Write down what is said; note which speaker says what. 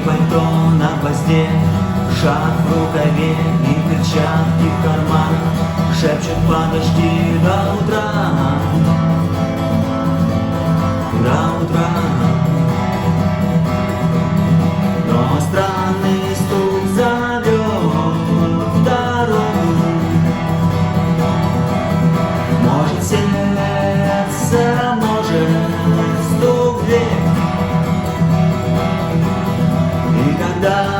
Speaker 1: пальто на гвозде, шаг в рукаве и перчатки в карманах. Шепчут: подожди до утра, до утра. Но странный стук зовет в дорогу. Может сердце, может стук в дверь. И когда